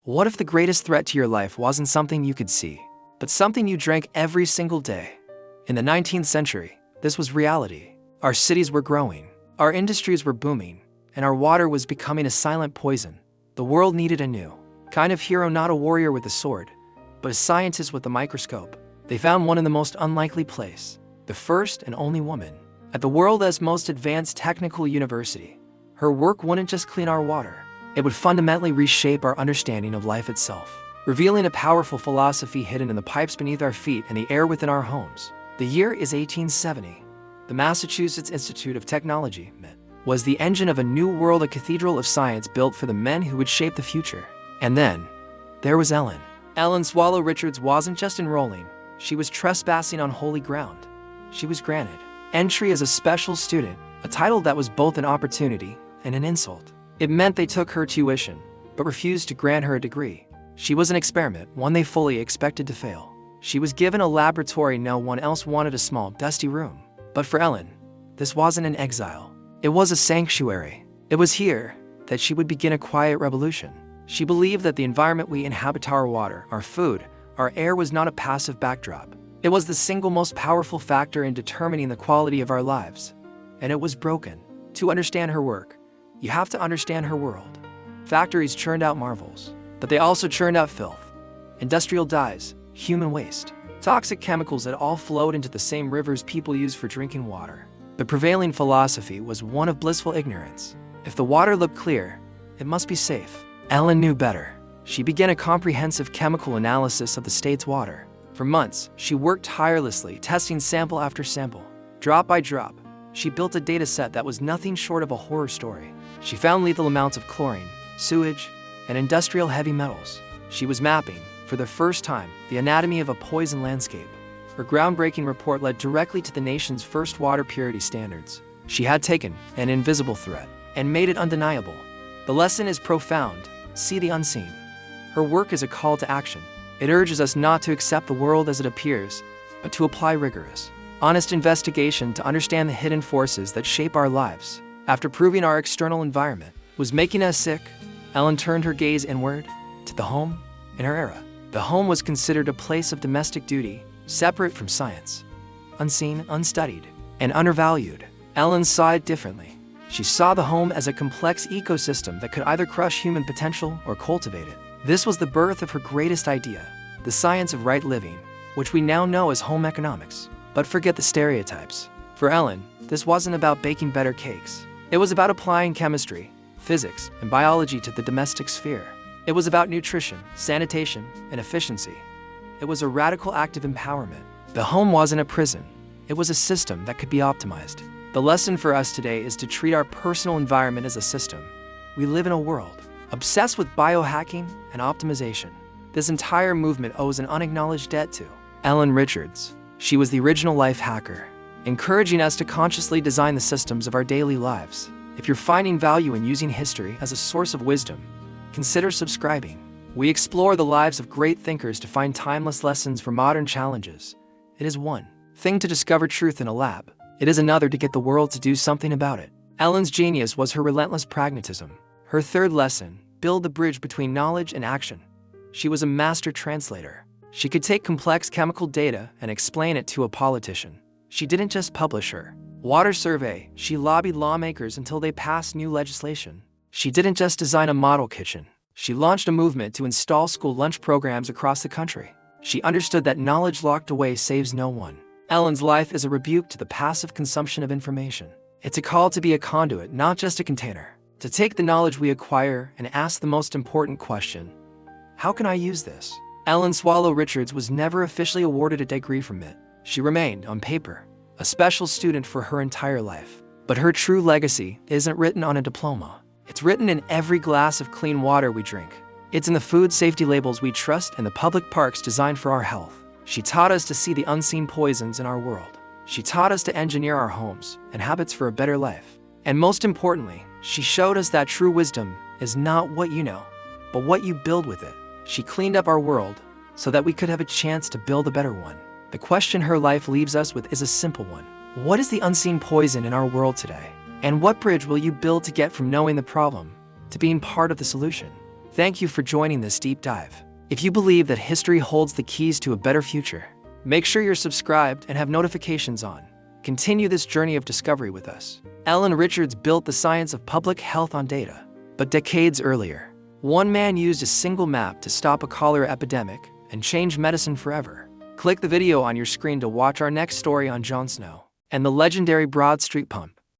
What if the greatest threat to your life wasn't something you could see, but something you drank every single day? In the 19th century, this was reality. Our cities were growing, our industries were booming, and our water was becoming a silent poison. The world needed a new kind of hero, not a warrior with a sword, but a scientist with a microscope. They found one in the most unlikely place, the first and only woman at the world's most advanced technical university. Her work wouldn't just clean our water, it would fundamentally reshape our understanding of life itself, revealing a powerful philosophy hidden in the pipes beneath our feet and the air within our homes. The year is 1870. The Massachusetts Institute of Technology, MIT, was the engine of a new world, a cathedral of science built for the men who would shape the future. And then, there was Ellen. Ellen Swallow Richards wasn't just enrolling, she was trespassing on holy ground. She was granted entry as a special student, a title that was both an opportunity and an insult. It meant they took her tuition, but refused to grant her a degree. She was an experiment, one they fully expected to fail. She was given a laboratory no one else wanted, a small, dusty room. But for Ellen, this wasn't an exile. It was a sanctuary. It was here that she would begin a quiet revolution. She believed that the environment we inhabit, our water, our food, our air, was not a passive backdrop. It was the single most powerful factor in determining the quality of our lives. And it was broken. To understand her work, you have to understand her world. Factories churned out marvels, but they also churned out filth, industrial dyes, human waste, toxic chemicals that all flowed into the same rivers people use for drinking water. The prevailing philosophy was one of blissful ignorance. If the water looked clear, it must be safe. Ellen knew better. She began a comprehensive chemical analysis of the state's water. For months, she worked tirelessly, testing sample after sample. Drop by drop, she built a data set that was nothing short of a horror story. She found lethal amounts of chlorine, sewage, and industrial heavy metals. She was mapping, for the first time, the anatomy of a poison landscape. Her groundbreaking report led directly to the nation's first water purity standards. She had taken an invisible threat and made it undeniable. The lesson is profound. See the unseen. Her work is a call to action. It urges us not to accept the world as it appears, but to apply rigorous, honest investigation to understand the hidden forces that shape our lives. After proving our external environment was making us sick, Ellen turned her gaze inward to the home in her era. The home was considered a place of domestic duty, separate from science, unseen, unstudied, and undervalued. Ellen saw it differently. She saw the home as a complex ecosystem that could either crush human potential or cultivate it. This was the birth of her greatest idea, the science of right living, which we now know as home economics. But forget the stereotypes. For Ellen, this wasn't about baking better cakes. It was about applying chemistry, physics, and biology to the domestic sphere. It was about nutrition, sanitation, and efficiency. It was a radical act of empowerment. The home wasn't a prison. It was a system that could be optimized. The lesson for us today is to treat our personal environment as a system. We live in a world obsessed with biohacking and optimization. This entire movement owes an unacknowledged debt to Ellen Richards. She was the original life hacker, encouraging us to consciously design the systems of our daily lives. If you're finding value in using history as a source of wisdom, consider subscribing. We explore the lives of great thinkers to find timeless lessons for modern challenges. It is one thing to discover truth in a lab. It is another to get the world to do something about it. Ellen's genius was her relentless pragmatism. Her third lesson, build the bridge between knowledge and action. She was a master translator. She could take complex chemical data and explain it to a politician. She didn't just publish her water survey, she lobbied lawmakers until they passed new legislation. She didn't just design a model kitchen. She launched a movement to install school lunch programs across the country. She understood that knowledge locked away saves no one. Ellen's life is a rebuke to the passive consumption of information. It's a call to be a conduit, not just a container. To take the knowledge we acquire and ask the most important question: how can I use this? Ellen Swallow Richards was never officially awarded a degree from it. She remained, on paper, a special student for her entire life. But her true legacy isn't written on a diploma. It's written in every glass of clean water we drink. It's in the food safety labels we trust and the public parks designed for our health. She taught us to see the unseen poisons in our world. She taught us to engineer our homes and habits for a better life. And most importantly, she showed us that true wisdom is not what you know, but what you build with it. She cleaned up our world so that we could have a chance to build a better one. The question her life leaves us with is a simple one. What is the unseen poison in our world today? And what bridge will you build to get from knowing the problem to being part of the solution? Thank you for joining this deep dive. If you believe that history holds the keys to a better future, make sure you're subscribed and have notifications on. Continue this journey of discovery with us. Alan Richards built the science of public health on data. But decades earlier, one man used a single map to stop a cholera epidemic and change medicine forever. Click the video on your screen to watch our next story on Jon Snow and the legendary Broad Street Pump.